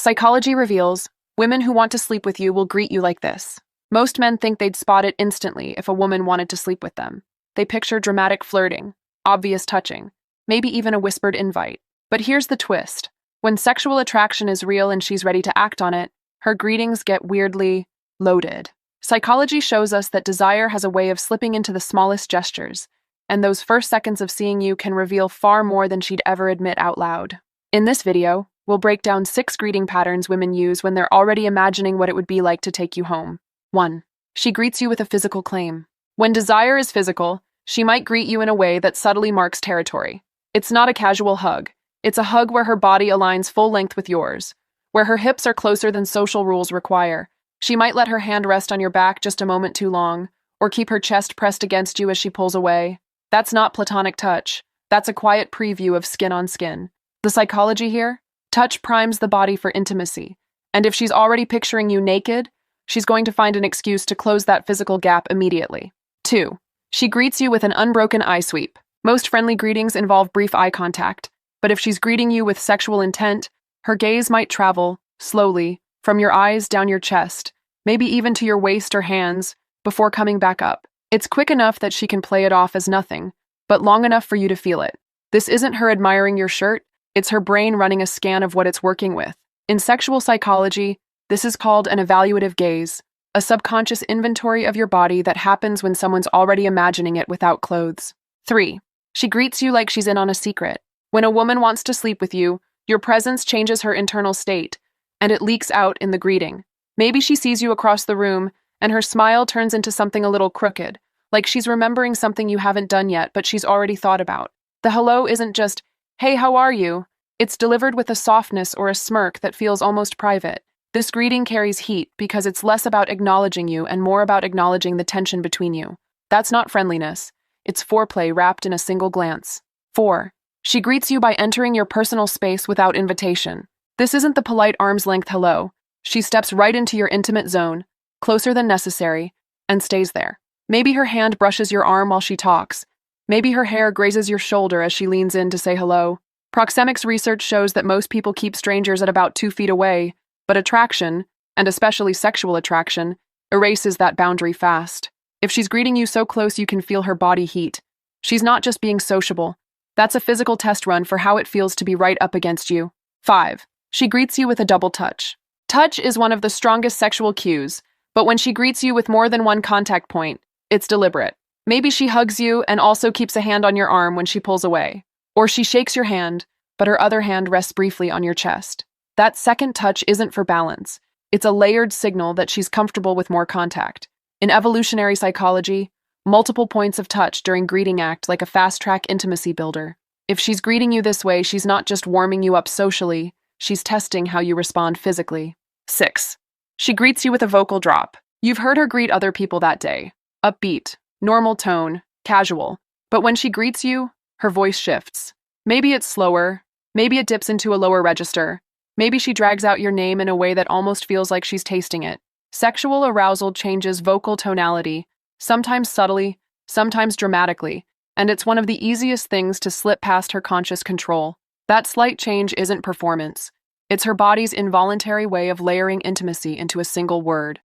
Psychology reveals, women who want to sleep with you will greet you like this. Most men think they'd spot it instantly if a woman wanted to sleep with them. They picture dramatic flirting, obvious touching, maybe even a whispered invite. But here's the twist. When sexual attraction is real and she's ready to act on it, her greetings get weirdly loaded. Psychology shows us that desire has a way of slipping into the smallest gestures, and those first seconds of seeing you can reveal far more than she'd ever admit out loud. In this video, we'll break down 6 greeting patterns women use when they're already imagining what it would be like to take you home. 1. She greets you with a physical claim. When desire is physical, she might greet you in a way that subtly marks territory. It's not a casual hug. It's a hug where her body aligns full length with yours, where her hips are closer than social rules require. She might let her hand rest on your back just a moment too long, or keep her chest pressed against you as she pulls away. That's not platonic touch. That's a quiet preview of skin on skin. The psychology here? Touch primes the body for intimacy, and if she's already picturing you naked, she's going to find an excuse to close that physical gap immediately. 2. She greets you with an unbroken eye sweep. Most friendly greetings involve brief eye contact, but if she's greeting you with sexual intent, her gaze might travel, slowly, from your eyes down your chest, maybe even to your waist or hands, before coming back up. It's quick enough that she can play it off as nothing, but long enough for you to feel it. This isn't her admiring your shirt, it's her brain running a scan of what it's working with. In sexual psychology, this is called an evaluative gaze, a subconscious inventory of your body that happens when someone's already imagining it without clothes. 3. She greets you like she's in on a secret. When a woman wants to sleep with you, your presence changes her internal state, and it leaks out in the greeting. Maybe she sees you across the room, and her smile turns into something a little crooked, like she's remembering something you haven't done yet but she's already thought about. The hello isn't just, "Hey, how are you?" It's delivered with a softness or a smirk that feels almost private. This greeting carries heat because it's less about acknowledging you and more about acknowledging the tension between you. That's not friendliness. It's foreplay wrapped in a single glance. 4. She greets you by entering your personal space without invitation. This isn't the polite arm's-length hello. She steps right into your intimate zone, closer than necessary, and stays there. Maybe her hand brushes your arm while she talks. Maybe her hair grazes your shoulder as she leans in to say hello. Proxemics research shows that most people keep strangers at about 2 feet away, but attraction, and especially sexual attraction, erases that boundary fast. If she's greeting you so close you can feel her body heat, she's not just being sociable. That's a physical test run for how it feels to be right up against you. 5. She greets you with a double touch. Touch is one of the strongest sexual cues, but when she greets you with more than one contact point, it's deliberate. Maybe she hugs you and also keeps a hand on your arm when she pulls away. Or she shakes your hand, but her other hand rests briefly on your chest. That second touch isn't for balance. It's a layered signal that she's comfortable with more contact. In evolutionary psychology, multiple points of touch during greeting act like a fast-track intimacy builder. If she's greeting you this way, she's not just warming you up socially, she's testing how you respond physically. 6. She greets you with a vocal drop. You've heard her greet other people that day. Upbeat, normal tone, casual. But when she greets you, her voice shifts. Maybe it's slower, maybe it dips into a lower register, maybe she drags out your name in a way that almost feels like she's tasting it. Sexual arousal changes vocal tonality, sometimes subtly, sometimes dramatically, and it's one of the easiest things to slip past her conscious control. That slight change isn't performance. It's her body's involuntary way of layering intimacy into a single word.